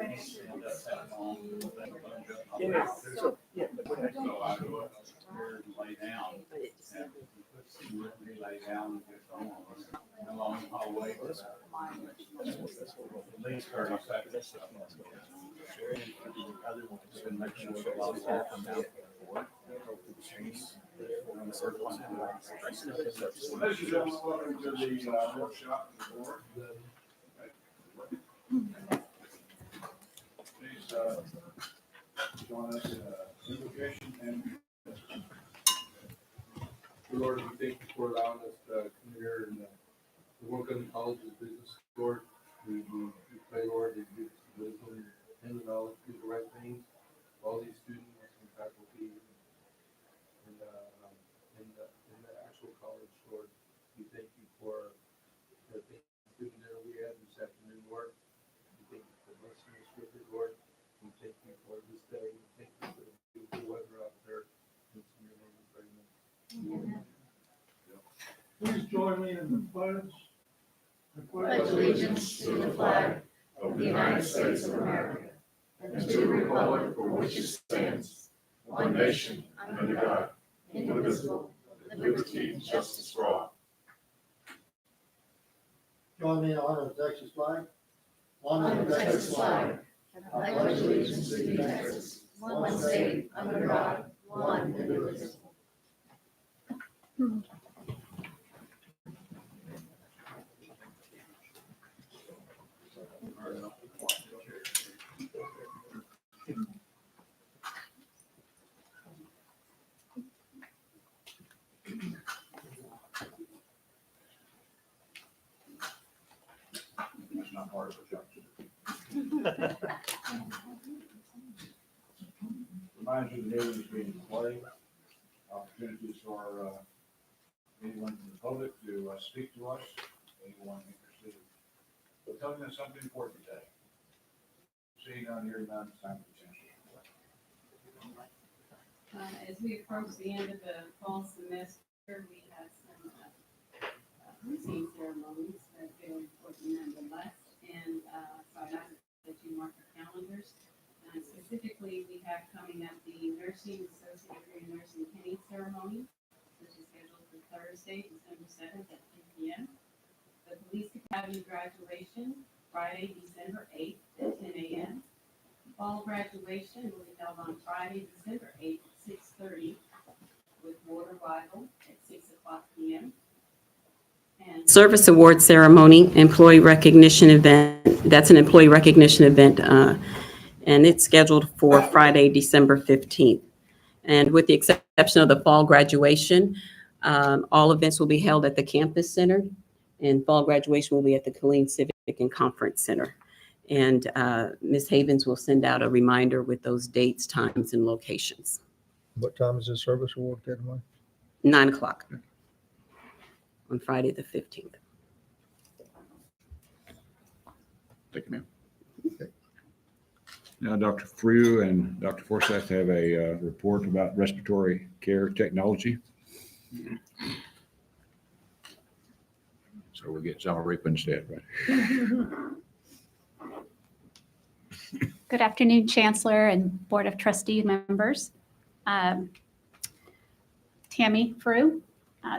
Lay down. Lay down along the hallway. At least 30 seconds. Other ones, and make sure a lot of that come out. Ladies and gentlemen, welcome to the workshop. Please join us in invocation and Lord, we thank you for allowing us to come here and work on the college of business, Lord. We pray, Lord, that you give us wisdom and the knowledge to do the right things. All these students and faculty in the actual college, Lord, we thank you for the student dinner we had this afternoon, Lord. We thank you for blessing us with it, Lord. We thank you for this day. We thank you for the beautiful weather out there. It's in your name we pray. Amen. Please join me in the pledge. I pledge allegiance to the flag of the United States of America and to the republic for which it stands, one nation, under God, indivisible, with liberty and justice for all. Join me in honor of the Texas flag. Honor the Texas flag. I pledge allegiance to the Texas, one state, under God, one indivisible. it's not hard for judges. Remind you, the meeting is being played. Opportunities for anyone from the public to speak to us, anyone interested in telling us something important today. Seeing on here, none, it's time for the chance. As we approach the end of the fall semester, we have some routine ceremonies that are very important nonetheless. And so I'd like that you mark your calendars. Specifically, we have coming up the Nursing Associate Degree in Nursing Penny ceremony, which is scheduled for Thursday, December 7th at 10 p.m. The Police Academy graduation, Friday, December 8th at 10 a.m. Fall graduation will be held on Friday, December 8th at 6:30 with board arrival at 6 o'clock p.m. And Service award ceremony, employee recognition event. That's an employee recognition event, and it's scheduled for Friday, December 15th. And with the exception of the fall graduation, all events will be held at the campus center, and fall graduation will be at the Killeen Civic and Conference Center. And Ms. Havens will send out a reminder with those dates, times, and locations. What time is the service award getting away? 9 o'clock on Friday, the 15th. Thank you, ma'am. Now, Dr. Frew and Dr. Forsyth have a report about respiratory care technology. So we'll get Zama Reaper instead, right? Good afternoon, Chancellor and Board of Trustee members. Tammy Frew,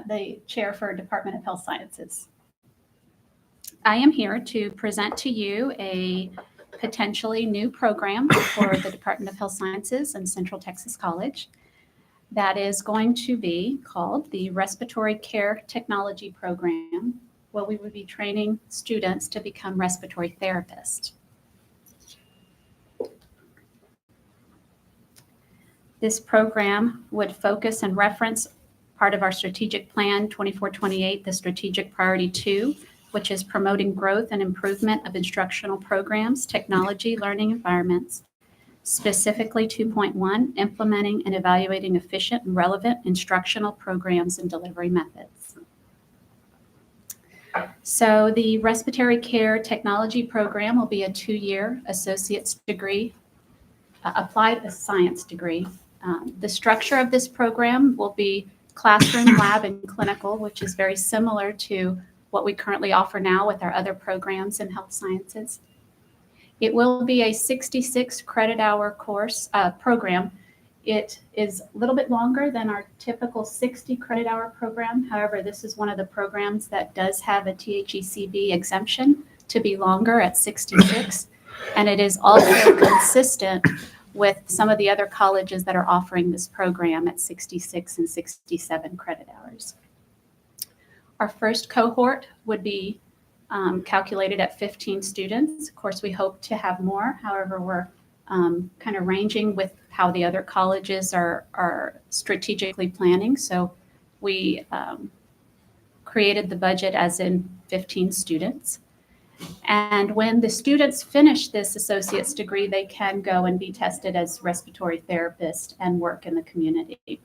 the Chair for Department of Health Sciences. I am here to present to you a potentially new program for the Department of Health Sciences and Central Texas College that is going to be called the Respiratory Care Technology Program, where we would be training students to become respiratory therapists. This program would focus and reference part of our strategic plan 24-28, the strategic priority 2, which is promoting growth and improvement of instructional programs, technology, learning environments. Specifically 2.1, implementing and evaluating efficient and relevant instructional programs and delivery methods. So the Respiratory Care Technology Program will be a 2-year associate's degree, applied science degree. The structure of this program will be classroom, lab, and clinical, which is very similar to what we currently offer now with our other programs in health sciences. It will be a 66 credit hour course program. It is a little bit longer than our typical 60 credit hour program. However, this is one of the programs that does have a THECB exemption to be longer at 66. And it is also consistent with some of the other colleges that are offering this program at 66 and 67 credit hours. Our first cohort would be calculated at 15 students. Of course, we hope to have more. However, we're kind of ranging with how the other colleges are strategically planning. So we created the budget as in 15 students. And when the students finish this associate's degree, they can go and be tested as respiratory therapists and work in the community.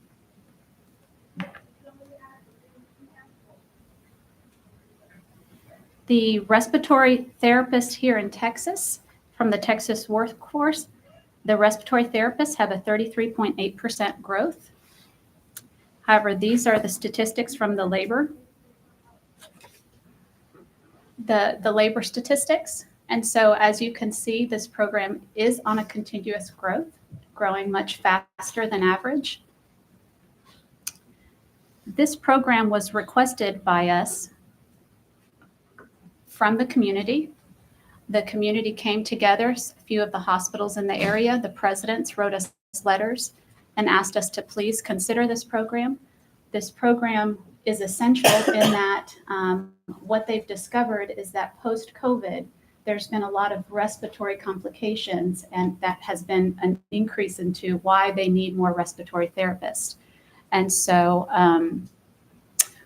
The respiratory therapists here in Texas, from the Texas workforce, the respiratory therapists have a 33.8% growth. However, these are the statistics from the labor statistics. And so as you can see, this program is on a continuous growth, growing much faster than average. This program was requested by us from the community. The community came together, a few of the hospitals in the area, the presidents wrote us letters and asked us to please consider this program. This program is essential in that what they've discovered is that post-COVID, there's been a lot of respiratory complications, and that has been an increase into why they need more respiratory therapists. And so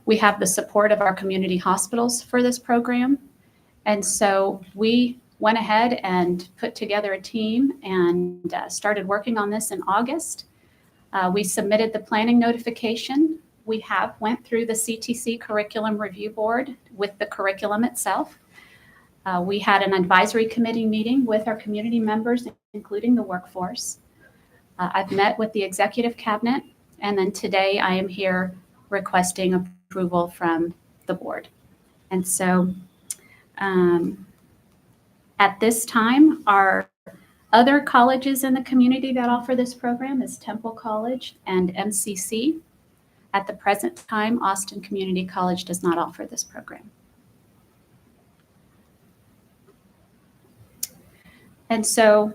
we have the support of our community hospitals for this program. And so we went ahead and put together a team and started working on this in August. We submitted the planning notification. We have went through the CTC curriculum review board with the curriculum itself. We had an advisory committee meeting with our community members, including the workforce. I've met with the executive cabinet, and then today I am here requesting approval from the board. And so at this time, our other colleges in the community that offer this program is Temple College and MCC. At the present time, Austin Community College does not offer this program. And so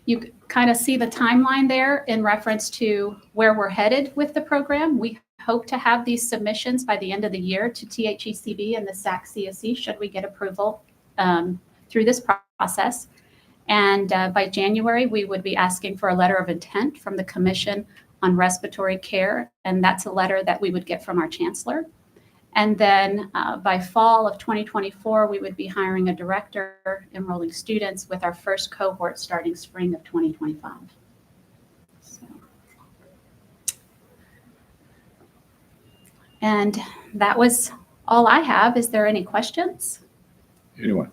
you kind of see the timeline there in reference to where we're headed with the program. We hope to have these submissions by the end of the year to THECB and the SAC CSE should we get approval through this process. And by January, we would be asking for a letter of intent from the Commission on Respiratory Care, and that's a letter that we would get from our chancellor. And then by fall of 2024, we would be hiring a director, enrolling students with our first cohort starting spring of 2025. So. And that was all I have. Is there any questions? Anyone?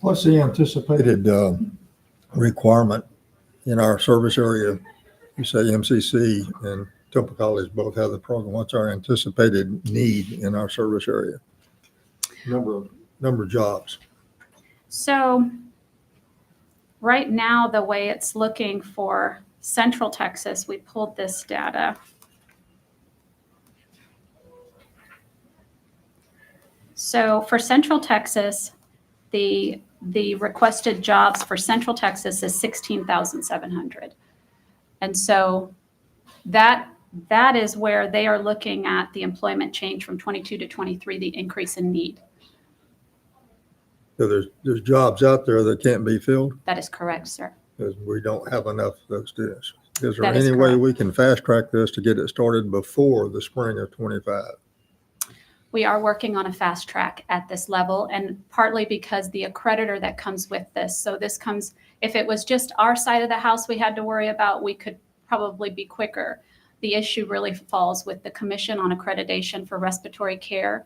What's the anticipated requirement in our service area? You say MCC and Temple College both have the program. What's our anticipated need in our service area? Number of jobs. So right now, the way it's looking for Central Texas, we pulled this data. So for Central Texas, the requested jobs for Central Texas is 16,700. And so that is where they are looking at the employment change from 22 to 23, the increase in need. So there's jobs out there that can't be filled That is correct, sir. because we don't have enough of those students. Is there That is any way correct. we can fast track this to get it started before the spring of 25? We are working on a fast track at this level, and partly because the accreditor that comes with this. So this comes, if it was just our side of the house we had to worry about, we could probably be quicker. The issue really falls with the Commission on Accreditation for Respiratory Care.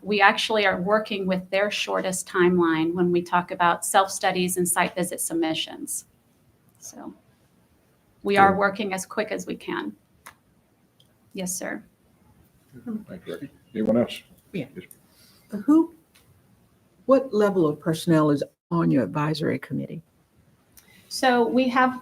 We actually are working with their shortest timeline when we talk about self-studies and site visit submissions. So we are working as quick as we can. Yes, sir. Thank you, Becky. Anyone else? Yeah. Yes. Who What level of personnel is on your advisory committee? So we have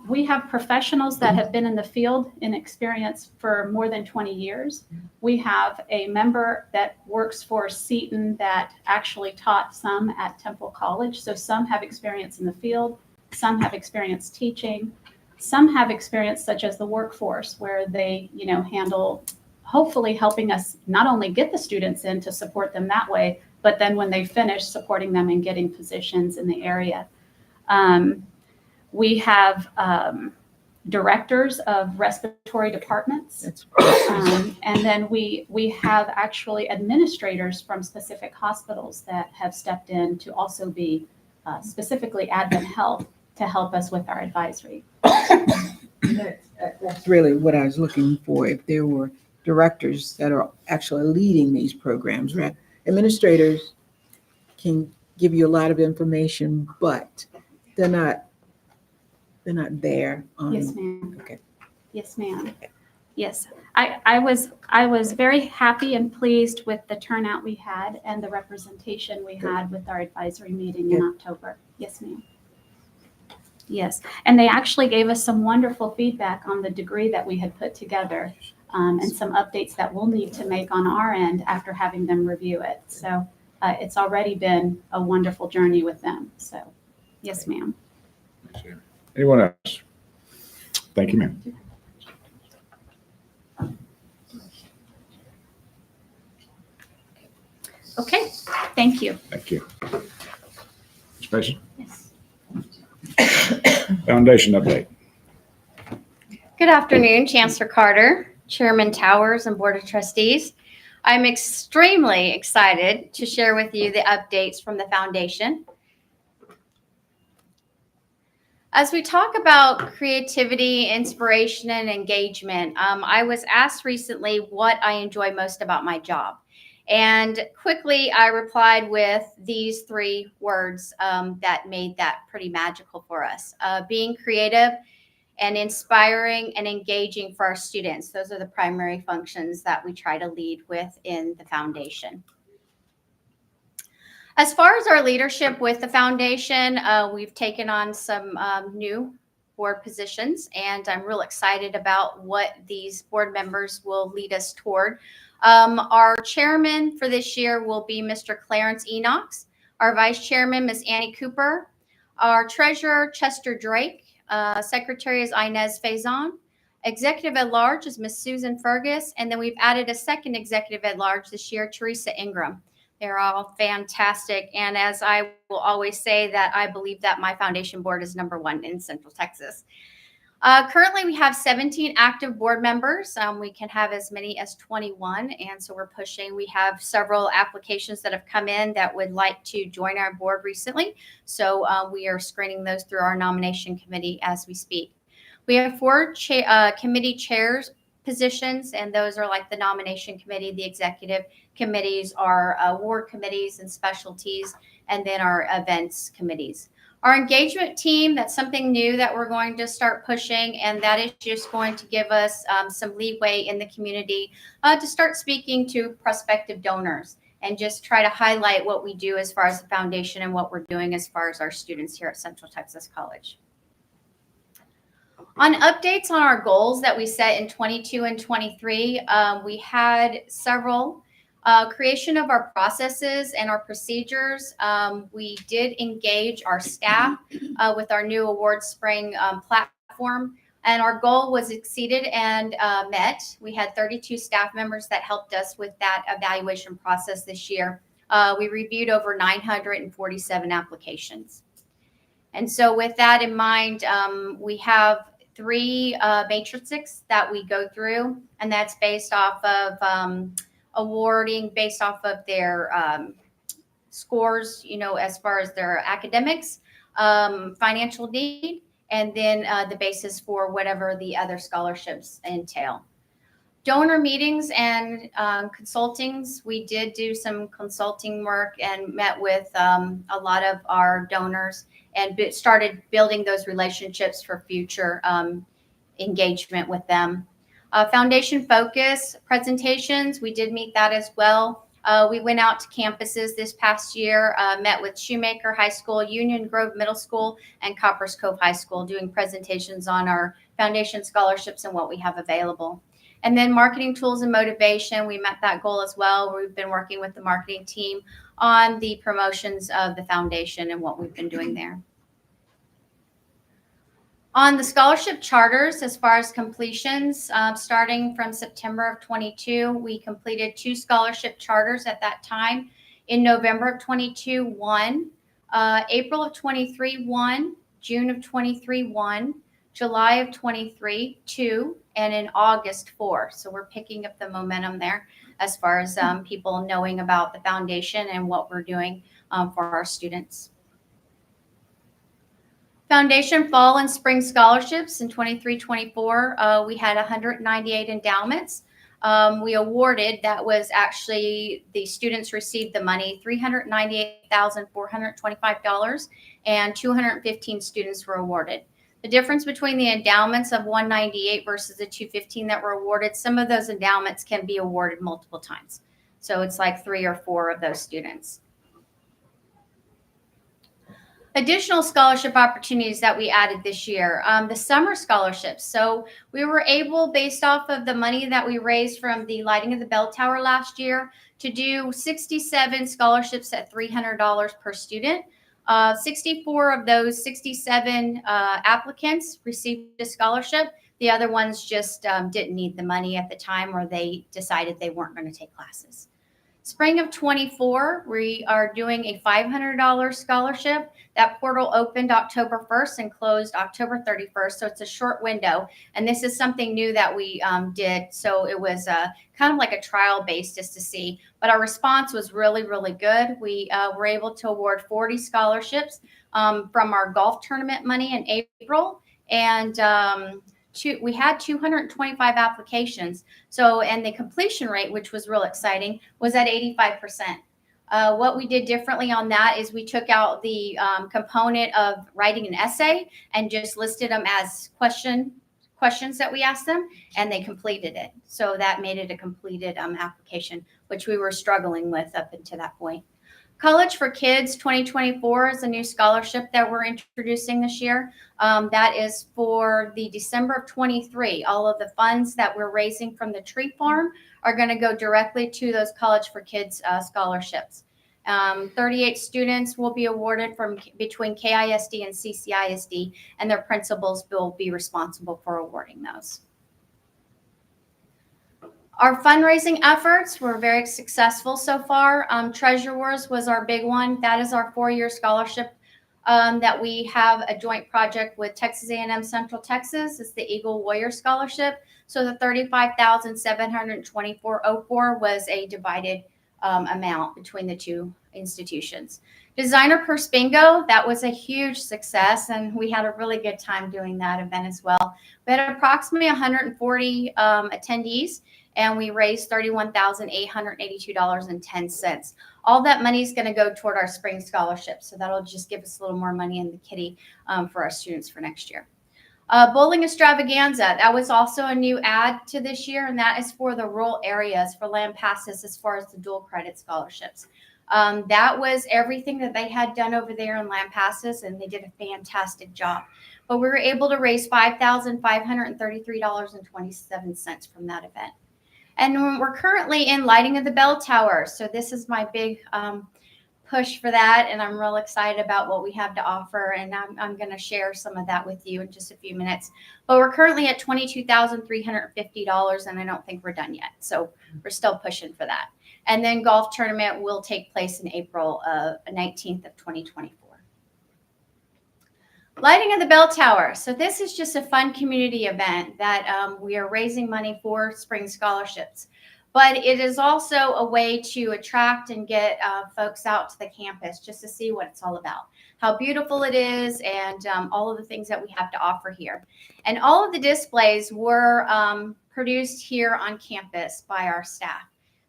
professionals that have been in the field in experience for more than 20 years. We have a member that works for Seton that actually taught some at Temple College. So some have experience in the field, some have experience teaching, some have experience such as the workforce where they, handle hopefully helping us not only get the students in to support them that way, but then when they finish, supporting them in getting positions in the area. We have directors of respiratory departments. And then we have actually administrators from specific hospitals that have stepped in to also be specifically Advent Health to help us with our advisory. That's really what I was looking for, if there were directors that are actually leading these programs, right? Administrators can give you a lot of information, but they're not there. Yes, ma'am. Okay. Yes, ma'am. Yes, I was very happy and pleased with the turnout we had and the representation we had with our advisory meeting in October. Yes, ma'am. Yes, and they actually gave us some wonderful feedback on the degree that we had put together, and some updates that we'll need to make on our end after having them review it. So it's already been a wonderful journey with them. So, yes, ma'am. Anyone else? Thank you, ma'am. Okay, thank you. Thank you. Ms. Mason? Yes. Foundation update. Good afternoon, Chancellor Carter, Chairman Towers, and Board of Trustees. I'm extremely excited to share with you the updates from the foundation. As we talk about creativity, inspiration, and engagement, I was asked recently what I enjoy most about my job. And quickly, I replied with these three words that made that pretty magical for us. Being creative and inspiring and engaging for our students. Those are the primary functions that we try to lead with in the foundation. As far as our leadership with the foundation, we've taken on some new board positions, and I'm real excited about what these board members will lead us toward. Our chairman for this year will be Mr. Clarence Enox. Our vice chairman, Ms. Annie Cooper. Our treasurer, Chester Drake. Secretary is Inez Faison. Executive at large is Ms. Susan Fergus. And then we've added a second executive at large this year, Teresa Ingram. They're all fantastic. And as I will always say, that I believe that my foundation board is #1 in Central Texas. Currently, we have 17 active board members. We can have as many as 21. And so we're pushing. We have several applications that have come in that would like to join our board recently. So we are screening those through our nomination committee as we speak. We have 4 committee chairs positions, and those are like the nomination committee. The executive committees are award committees and specialties, and then our events committees. Our engagement team, that's something new that we're going to start pushing, and that is just going to give us some leeway in the community to start speaking to prospective donors and just try to highlight what we do as far as the foundation and what we're doing as far as our students here at Central Texas College. On updates on our goals that we set in 22 and 23, we had several. Creation of our processes and our procedures. We did engage our staff with our new award spring platform, and our goal was exceeded and met. We had 32 staff members that helped us with that evaluation process this year. We reviewed over 947 applications. And so with that in mind, we have 3 matrices that we go through, and that's based off of awarding based off of their scores, as far as their academics, financial need, and then the basis for whatever the other scholarships entail. Donor meetings and consultings. We did do some consulting work and met with a lot of our donors and started building those relationships for future engagement with them. Foundation focus presentations, we did meet that as well. We went out to campuses this past year, met with Shoemaker High School, Union Grove Middle School, and Coppers Cove High School, doing presentations on our foundation scholarships and what we have available. And then marketing tools and motivation, we met that goal as well. We've been working with the marketing team on the promotions of the foundation and what we've been doing there. On the scholarship charters, as far as completions, starting from September of 22, we completed 2 scholarship charters at that time. In November of 22, 1. April of 23, 1. June of 23, 1. July of 23, 2. And in August, 4. So we're picking up the momentum there as far as people knowing about the foundation and what we're doing for our students. Foundation Fall and Spring Scholarships in 23-24, we had 198 endowments. We awarded, that was actually, the students received the money, $398,425, and 215 students were awarded. The difference between the endowments of 198 versus the 215 that were awarded, some of those endowments can be awarded multiple times. So it's like 3 or 4 of those students. Additional scholarship opportunities that we added this year, the summer scholarships. So we were able, based off of the money that we raised from the lighting of the bell tower last year, to do 67 scholarships at $300 per student. 64 of those 67 applicants received a scholarship. The other ones just didn't need the money at the time, or they decided they weren't going to take classes. Spring of 24, we are doing a $500 scholarship. That portal opened October 1st and closed October 31st, so it's a short window. And this is something new that we did, so it was kind of like a trial base just to see. But our response was really, really good. We were able to award 40 scholarships from our golf tournament money in April, and we had 225 applications. So, and the completion rate, which was real exciting, was at 85%. What we did differently on that is we took out the component of writing an essay and just listed them as questions that we asked them, and they completed it. So that made it a completed application, which we were struggling with up until that point. College for Kids 2024 is a new scholarship that we're introducing this year. That is for the December of 23. All of the funds that we're raising from the tree farm are going to go directly to those College for Kids scholarships. 38 students will be awarded from between KISD and CCISD, and their principals will be responsible for awarding those. Our fundraising efforts were very successful so far. Treasure Wars was our big one. That is our 4-year scholarship that we have a joint project with Texas A&M Central Texas. It's the Eagle Warrior Scholarship. So the $35,724.04 was a divided amount between the two institutions. Designer Purse Bingo, that was a huge success, and we had a really good time doing that event as well. We had approximately 140 attendees, and we raised $31,882.10. All that money is going to go toward our spring scholarship, so that'll just give us a little more money in the kitty for our students for next year. Bowling Extravaganza, that was also a new add to this year, and that is for the rural areas, for land passes as far as the dual credit scholarships. That was everything that they had done over there in land passes, and they did a fantastic job. But we were able to raise $5,533.27 from that event. And we're currently in lighting of the bell tower. So this is my big push for that. And I'm real excited about what we have to offer. And I'm going to share some of that with you in just a few minutes. But we're currently at $22,350, and I don't think we're done yet. So we're still pushing for that. And then golf tournament will take place in April 19th of 2024. Lighting of the bell tower. So this is just a fun community event that we are raising money for spring scholarships. But it is also a way to attract and get folks out to the campus just to see what it's all about, how beautiful it is, and all of the things that we have to offer here. And all of the displays were produced here on campus by our staff.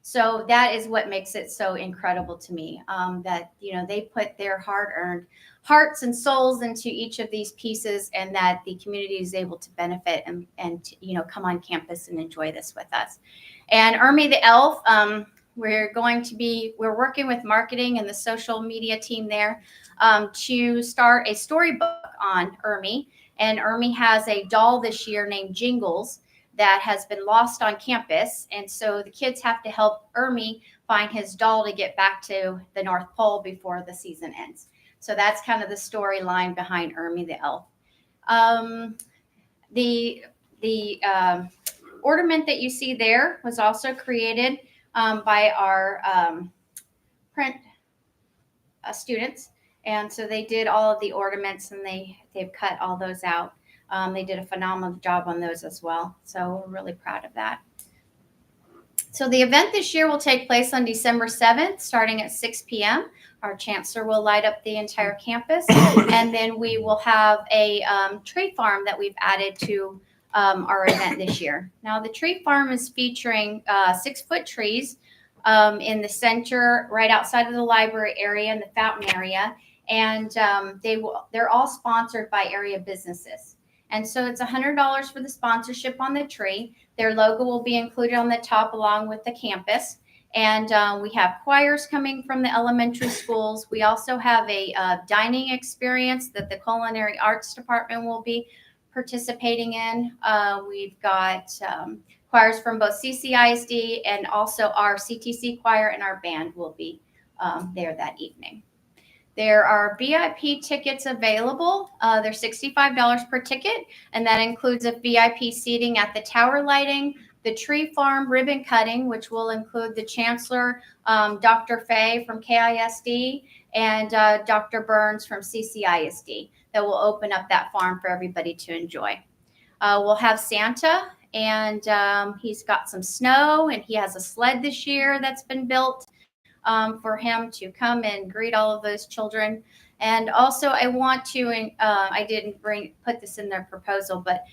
So that is what makes it so incredible to me, that, you know, they put their hard-earned hearts and souls into each of these pieces, and that the community is able to benefit and you know, come on campus and enjoy this with us. And Ermi the Elf, we're working with marketing and the social media team there to start a storybook on Ermi. And Ermi has a doll this year named Jingles that has been lost on campus. And so the kids have to help Ermi find his doll to get back to the North Pole before the season ends. So that's kind of the storyline behind Ermi the elf. The ornament that you see there was also created by our print students. And so they did all of the ornaments, and they've cut all those out. They did a phenomenal job on those as well. So we're really proud of that. So the event this year will take place on December 7th, starting at 6 p.m. Our chancellor will light up the entire campus. And then we will have a tree farm that we've added to our event this year. Now, the tree farm is featuring 6-foot trees in the center, right outside of the library area and the fountain area. And they're all sponsored by area businesses. And so it's $100 for the sponsorship on the tree. Their logo will be included on the top along with the campus. And we have choirs coming from the elementary schools. We also have a dining experience that the culinary arts department will be participating in. We've got choirs from both CCISD and also our CTC choir, and our band will be there that evening. There are VIP tickets available. They're $65 per ticket, and that includes a VIP seating at the tower lighting, the tree farm ribbon cutting, which will include the chancellor, Dr. Fay from KISD, and Dr. Burns from CCISD, that will open up that farm for everybody to enjoy. We'll have Santa, and he's got some snow, and he has a sled this year that's been built for him to come and greet all of those children. And also I want to, I didn't put this in their proposal, but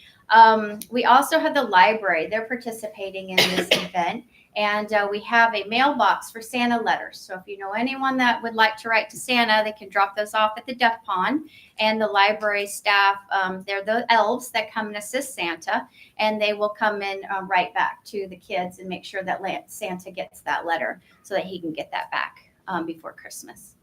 we also have the library. They're participating in this event. And we have a mailbox for Santa letters. So if you know anyone that would like to write to Santa, they can drop those off at the duck pond. And the library staff, they're the elves that come and assist Santa. And they will come and write back to the kids and make sure that Santa gets that letter so that he can get that back before Christmas.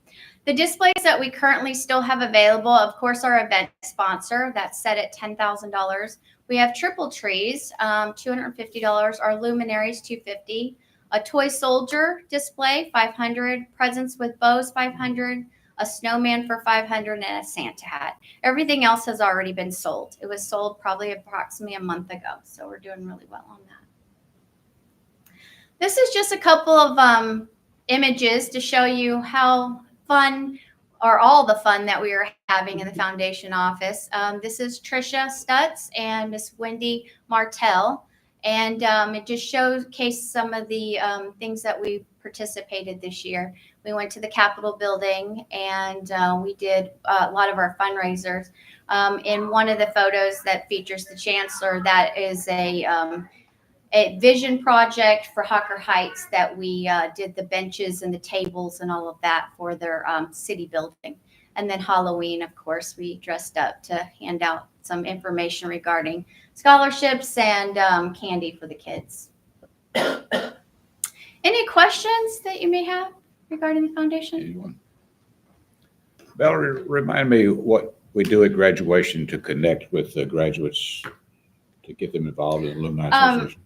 The displays that we currently still have available, of course, our event sponsor, that's set at $10,000. We have triple trees, $250. Our luminaries, $250. A toy soldier display, $500. Presents with bows, $500. A snowman for $500, and a Santa hat. Everything else has already been sold. It was sold probably approximately a month ago, so we're doing really well on that. This is just a couple of images to show you how fun, or all the fun that we are having in the foundation office. This is Trisha Stutz and Miss Wendy Martell, and it just showcased some of the things that we participated this year. We went to the Capitol building, and we did a lot of our fundraisers. In one of the photos that features the chancellor, that is a vision project for Hucker Heights that we did the benches and the tables and all of that for their city building. And then Halloween, of course, we dressed up to hand out some information regarding scholarships and candy for the kids. Any questions that you may have regarding the foundation? Anyone? Valerie, remind me what we do at graduation to connect with the graduates, to get them involved in alumni association.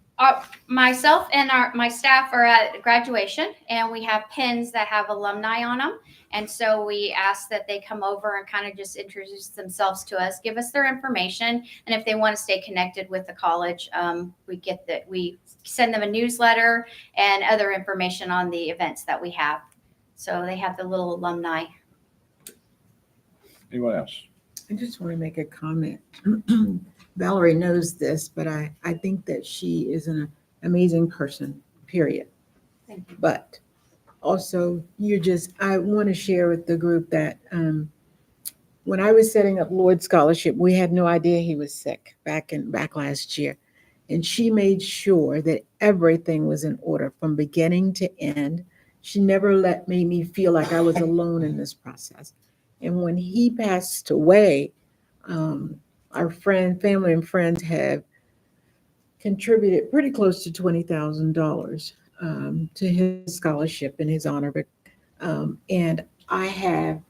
Myself and my staff are at graduation, and we have pins that have alumni on them. And so we ask that they come over and kind of just introduce themselves to us, give us their information. And if they want to stay connected with the college, we send them a newsletter and other information on the events that we have. So they have the little alumni. Anyone else? I just want to make a comment. Valerie knows this, but I think that she is an amazing person, period. Thank you. But also, I want to share with the group that when I was setting up Lloyd's Scholarship, we had no idea he was sick back last year. And she made sure that everything was in order from beginning to end. She never made me feel like I was alone in this process. And when he passed away, our family and friends have contributed pretty close to $20,000 to his scholarship in his honor. And I have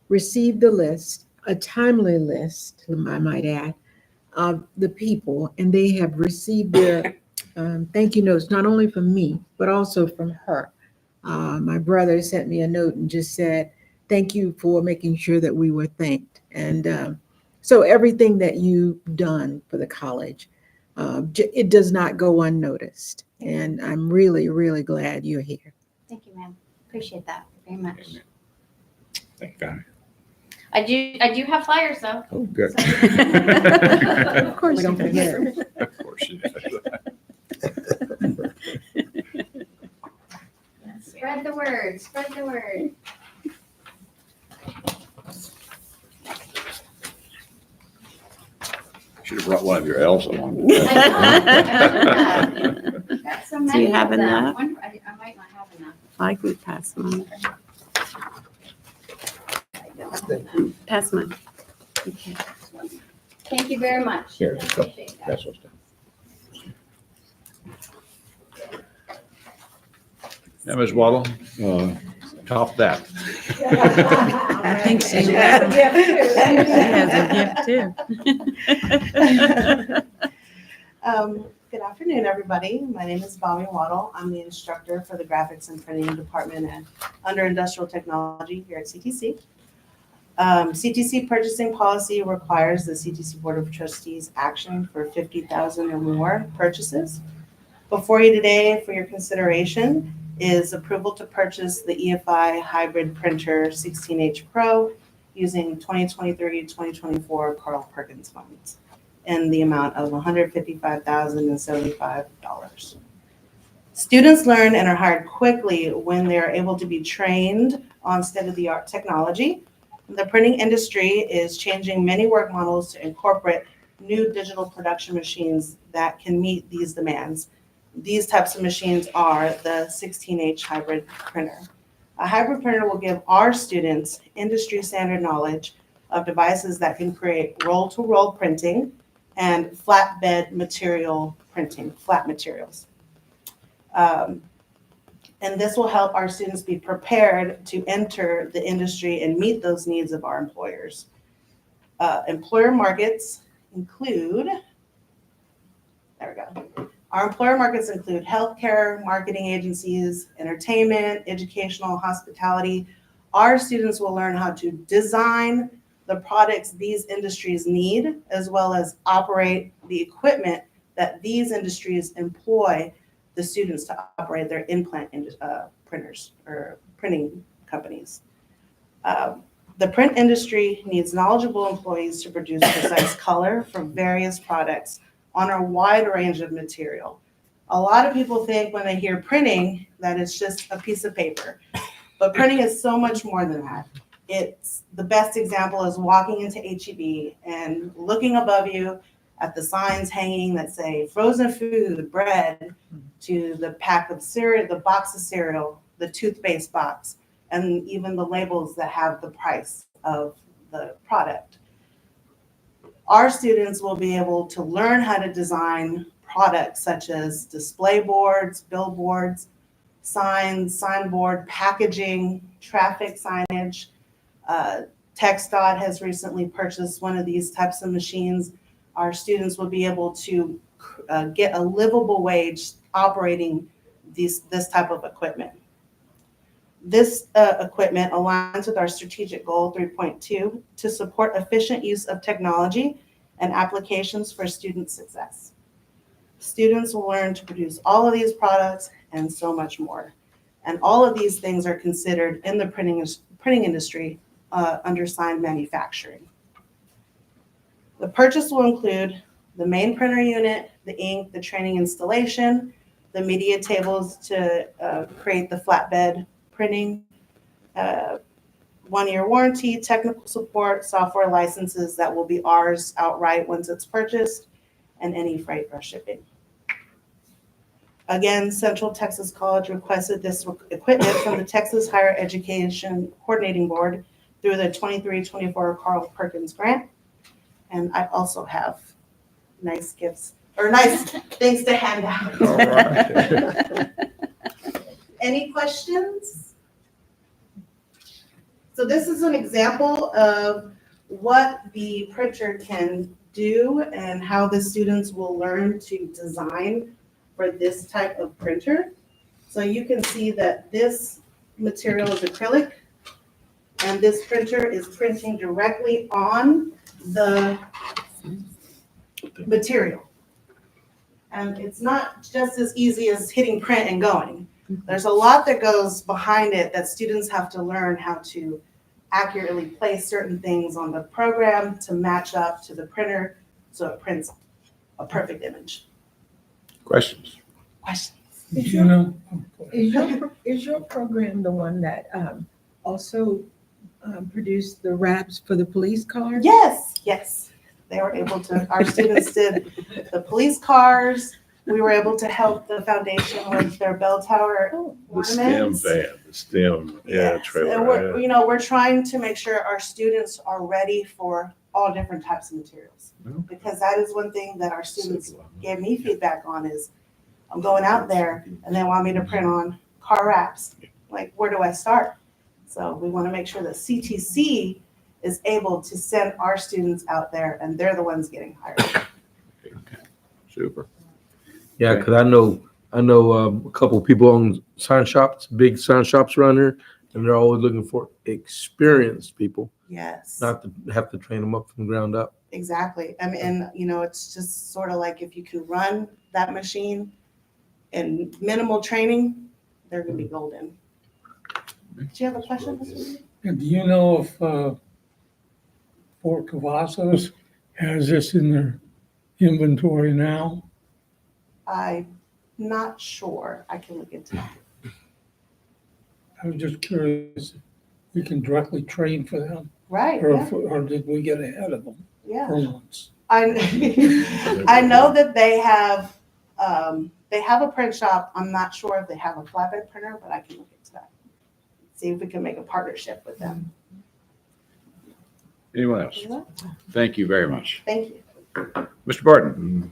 received the list, a timely list, I might add, of the people, and they have received their thank you notes, not only from me, but also from her. My brother sent me a note and just said, thank you for making sure that we were thanked. And so everything that you've done for the college, it does not go unnoticed. And I'm really, really glad you're here. Thank you, ma'am. Appreciate that very much. Amen. Thank you, Connie. I do have flyers though. Oh, good. Of course, We don't you forget. can. Of course you do. Spread the word, spread the word. Should have brought one of your elves along. Got so Do many you have of them. enough? I might not have enough. I could pass mine. Pass mine. Okay. Thank you very much. Here, I go. appreciate that. That's what's done. Now, Ms. Waddle, top that. I think she has a gift too. Good afternoon, everybody. My name is Bobby Waddle. I'm the instructor for the Graphics and Printing Department and under Industrial Technology here at CTC. CTC purchasing policy requires the CTC Board of Trustees action for 50,000 or more purchases. Before you today for your consideration is approval to purchase the EFI hybrid printer 16H Pro using 2023-2024 Carl Perkins funds in the amount of $155,075. Students learn and are hired quickly when they are able to be trained on state-of-the-art technology. The printing industry is changing many work models to incorporate new digital production machines that can meet these demands. These types of machines are the 16H hybrid printer. A hybrid printer will give our students industry standard knowledge of devices that can create roll-to-roll printing and flatbed material printing, flat materials. And this will help our students be prepared to enter the industry and meet those needs of our employers. Employer markets include, there we go. Our employer markets include healthcare, marketing agencies, entertainment, educational, hospitality. Our students will learn how to design the products these industries need, as well as operate the equipment that these industries employ the students to operate their implant printers or printing companies. The print industry needs knowledgeable employees to produce precise color for various products on a wide range of material. A lot of people think when they hear printing that it's just a piece of paper, but printing is so much more than that. It's the best example is walking into HEB and looking above you at the signs hanging that say frozen food, bread, to the pack of cereal, the box of cereal, the toothpaste box, and even the labels that have the price of the product. Our students will be able to learn how to design products such as display boards, billboards, signs, signboard, packaging, traffic signage. TxDOT has recently purchased one of these types of machines. Our students will be able to get a livable wage operating this type of equipment. This equipment aligns with our strategic goal 3.2 to support efficient use of technology and applications for student success. Students will learn to produce all of these products and so much more. And all of these things are considered in the printing industry under signed manufacturing. The purchase will include the main printer unit, the ink, the training installation, the media tables to create the flatbed printing, 1-year warranty, technical support, software licenses that will be ours outright once it's purchased, and any freight or shipping. Again, Central Texas College requested this equipment from the Texas Higher Education Coordinating Board through the 23-24 Carl Perkins grant. And I also have nice gifts, or nice things to hand out. All right. Any questions? So this is an example of what the printer can do and how the students will learn to design for this type of printer. So you can see that this material is acrylic, and this printer is printing directly on the material. And it's not just as easy as hitting print and going. There's a lot that goes behind it that students have to learn how to accurately place certain things on the program to match up to the printer so it prints a perfect image. Questions? Questions? You know, Is your program the one that also produced the wraps for the police cars? Yes, yes. They were able to, our students did the police cars. We were able to help the foundation with their bell tower The STEM ornaments. van, the STEM, yeah, Yes, trailer. and we're trying to make sure our students are ready for all different types of materials. Okay. Because that is one thing that our students gave me feedback on is, I'm going out there and they want me to print on car wraps. Like, where do I start? So we want to make sure that CTC is able to send our students out there and they're the ones getting hired. Super. Yeah, because I know a couple of people own sign shops, big sign shops around here, and they're always looking for experienced people, Yes, not to have to train them up from the ground up. exactly. I mean, it's just sort of like if you can run that machine in minimal training, they're going to be golden. Do you have a question, Mr. Lee? and do you know if Fort Cavazos has this in their inventory now? I'm not sure. I can look into that. I was just curious, if we can directly train for them, Right, or, yeah, or did we get ahead of them yeah. for once? I know that they have a print shop. I'm not sure if they have a flatbed printer, but I can look into that. See if we can make a partnership with them. Anyone else? Thank you very much. Thank you. Mr. Barton,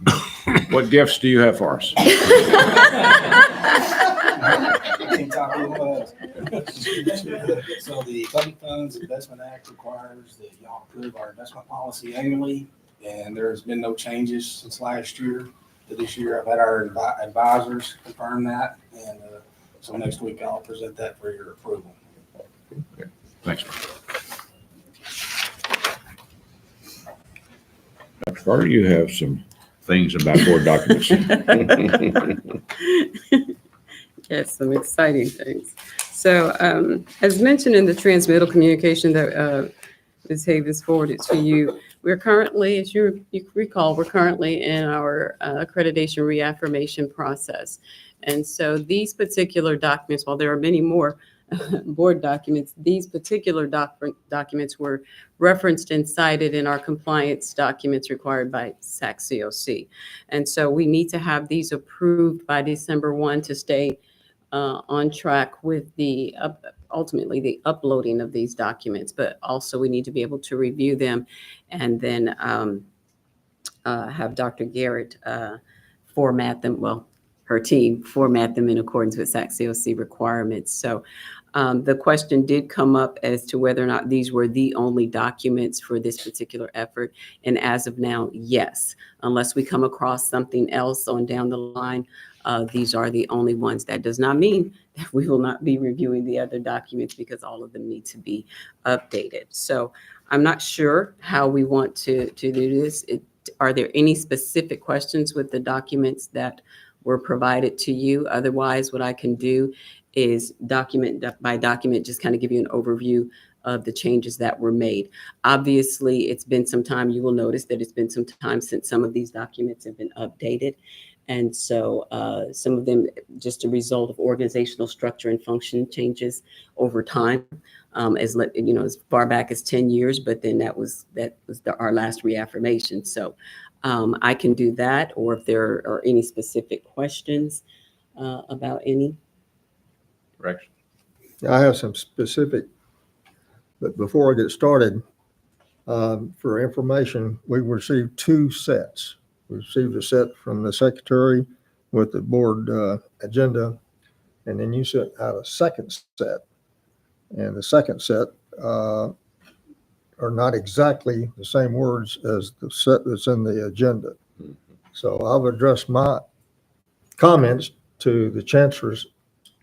what gifts do you have for us? So the Public Funds Investment Act requires that y'all approve our investment policy annually, and there's been no changes since last year to this year. I've had our advisors confirm that, and so next week I'll present that for your approval. Thanks. Dr. Carter, you have some things about board documents. Yes, some exciting things. So as mentioned in the transmittal communication that Ms. Havens forwarded to you, we're currently, as you recall, we're currently in our accreditation reaffirmation process. And so these particular documents, while there are many more board documents, these particular documents were referenced and cited in our compliance documents required by SAC-COC. And so we need to have these approved by December 1 to stay on track with the ultimately the uploading of these documents, but also we need to be able to review them and then have Dr. Garrett format them, well, her team format them in accordance with SAC-COC requirements. So the question did come up as to whether or not these were the only documents for this particular effort. And as of now, yes, unless we come across something else on down the line, these are the only ones. That does not mean that we will not be reviewing the other documents because all of them need to be updated. So I'm not sure how we want to do this. Are there any specific questions with the documents that were provided to you? Otherwise, what I can do is document by document, just kind of give you an overview of the changes that were made. Obviously, it's been some time. You will notice that it's been some time since some of these documents have been updated. And so some of them just a result of organizational structure and function changes over time, as far back as 10 years, but then that was our last reaffirmation. So I can do that, or if there are any specific questions about any. Rex? I have some specific, but before I get started, for information, we received 2 sets. We received a set from the secretary with the board agenda and then you sent out a second set. And the second set are not exactly the same words as the set that's in the agenda. So I've addressed my comments to the chancellor's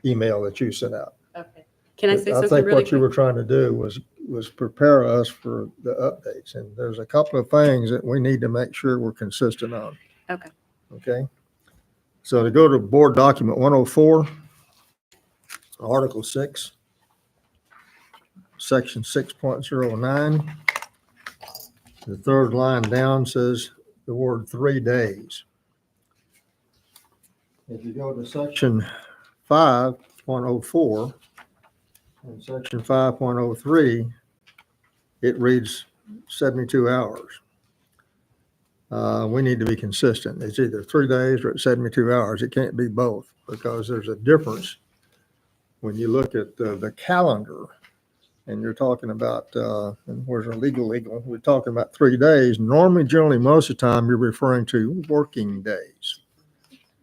email that you sent out. Okay. Can I say I something think really what you quick? were trying to do was prepare us for the updates. And there's a couple of things that we need to make sure we're consistent on. Okay. Okay. So to go to board document 104, Article 6, Section 6.09, the third line down says the word 3 days. If you go to Section 5.04 and Section 5.03, it reads 72 hours. We need to be consistent. It's either 3 days or it's 72 hours. It can't be both because there's a difference when you look at the calendar and you're talking about, and where's our legal, we're talking about 3 days. Normally, generally, most of the time, you're referring to working days.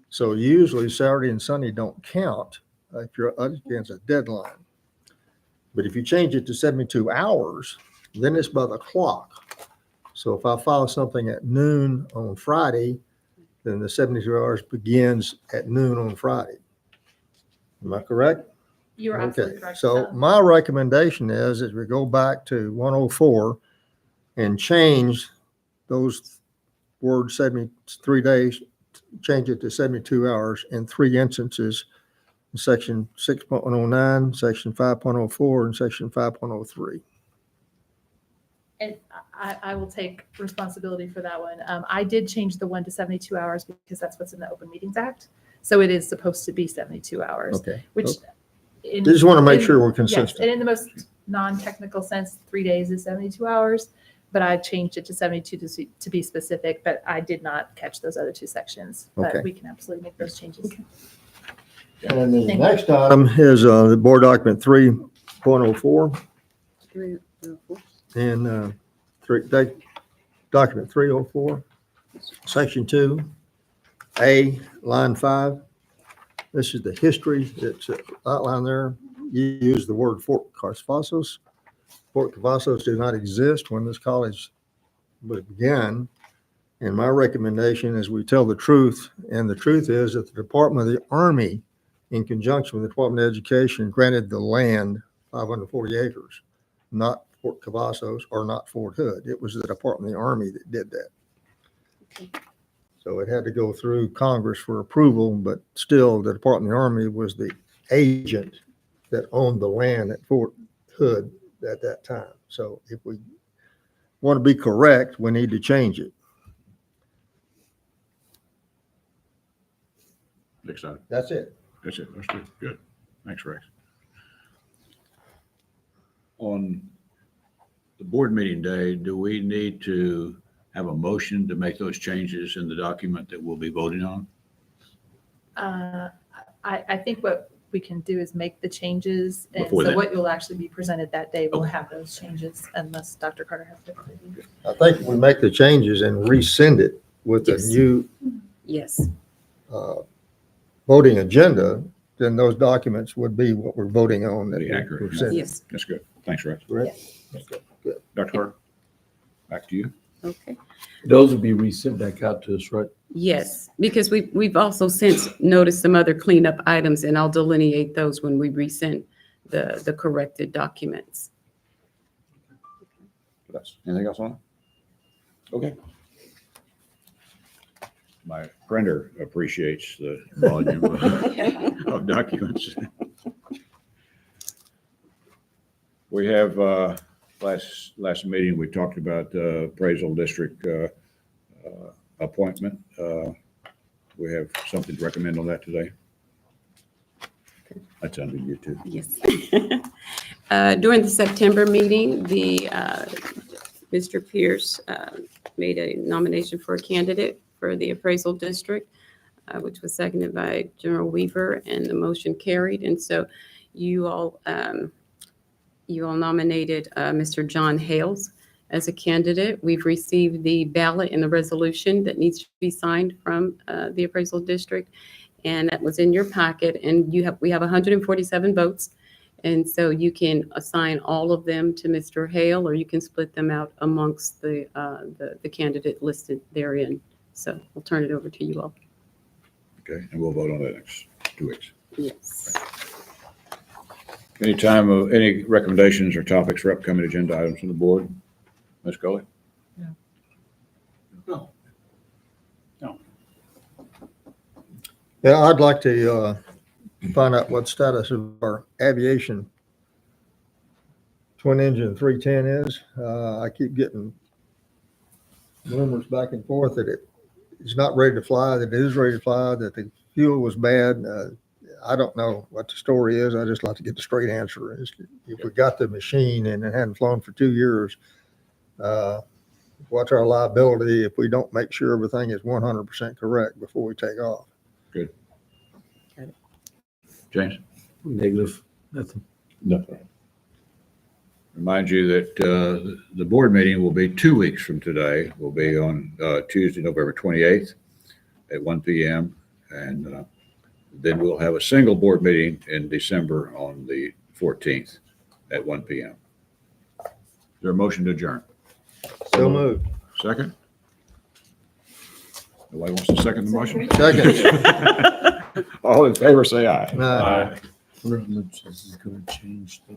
So usually Saturday and Sunday don't count if you're against a deadline. But if you change it to 72 hours, then it's by the clock. So if I file something at noon on Friday, then the 72 hours begins at noon on Friday. Am I correct? You're absolutely correct. So my recommendation is we go back to 104 and change those words 73 days, change it to 72 hours in 3 instances, in section 6.09, section 5.04, and section 5.03. And I will take responsibility for that one. I did change the 1 to 72 hours because that's what's in the Open Meetings Act. So it is supposed to be 72 hours. Okay. Which. I just want to make sure we're Yes, consistent. and in the most non-technical sense, 3 days is 72 hours, but I changed it to 72 to be specific, but I did not catch those other 2 sections. Okay. But we can absolutely make those changes. And the Thank next item is the board document 3.04 and document 304, section 2, A, line 5. This is the history that's outlined there. You use the word Fort Cavazos. Fort Cavazos did not exist when this college began. And my recommendation is we tell the truth. And the truth is that the Department of the Army, in conjunction with the Department of Education, granted the land, 540 acres, not Fort Cavazos or not Fort Hood. It was the Department of the Army that did that. Okay. So it had to go through Congress for approval, but still the Department of the Army was the agent that owned the land at Fort Hood at that time. So if we want to be correct, we need to change it. Next item. That's it. That's it. That's good. Good. Thanks, Rex. On the board meeting day, do we need to have a motion to make those changes in the document that we'll be voting on? I think what we can do is make the changes. And Before so then. what will actually be presented that day will have those changes unless Dr. Carter has different ideas. I think we make the changes and resend it with a Yes. new Yes. voting agenda, then those documents would be what we're voting on. That Pretty we accurate. presented. Yes. That's good. Thanks, Rex. Correct? Dr. Carter, back to you. Okay. Those will be resent back out to us, right? Yes, because we've also since noticed some other cleanup items, and I'll delineate those when we resend the corrected documents. Anything else on it? Okay. My printer appreciates the volume of documents. We have, last meeting, we talked about the appraisal district appointment. We have something to recommend on that today. That's under you too. Yes. During the September meeting, Mr. Pierce made a nomination for a candidate for the appraisal district, which was seconded by General Weaver, and the motion carried. And so you all nominated Mr. John Hales as a candidate. We've received the ballot and the resolution that needs to be signed from the appraisal district. and that was in your packet. And we have 147 votes. And so you can assign all of them to Mr. Hale, or you can split them out amongst the candidate listed therein. So I'll turn it over to you all. Okay, and we'll vote on that next 2 weeks. Yes. Any recommendations or topics for upcoming agenda items from the board? Ms. Scully? No. Yeah, I'd like to find out what status of our aviation twin engine 310 is. I keep getting rumors back and forth that it's not ready to fly, that it is ready to fly, that the fuel was bad. I don't know what the story is. I just like to get the straight answer. If we got the machine and it hadn't flown for 2 years, what's our liability if we don't make sure everything is 100% correct before we take off? Good. James? Negative, nothing. Nothing. Remind you that the board meeting will be 2 weeks from today. Will be on Tuesday, November 28th at 1 p.m. And then we'll have a single board meeting in December on the 14th at 1 p.m. Is there a motion to adjourn? So moved. Second? Nobody wants to second the motion? Second. All in favor, say aye. Aye. Wonder how much this is gonna change the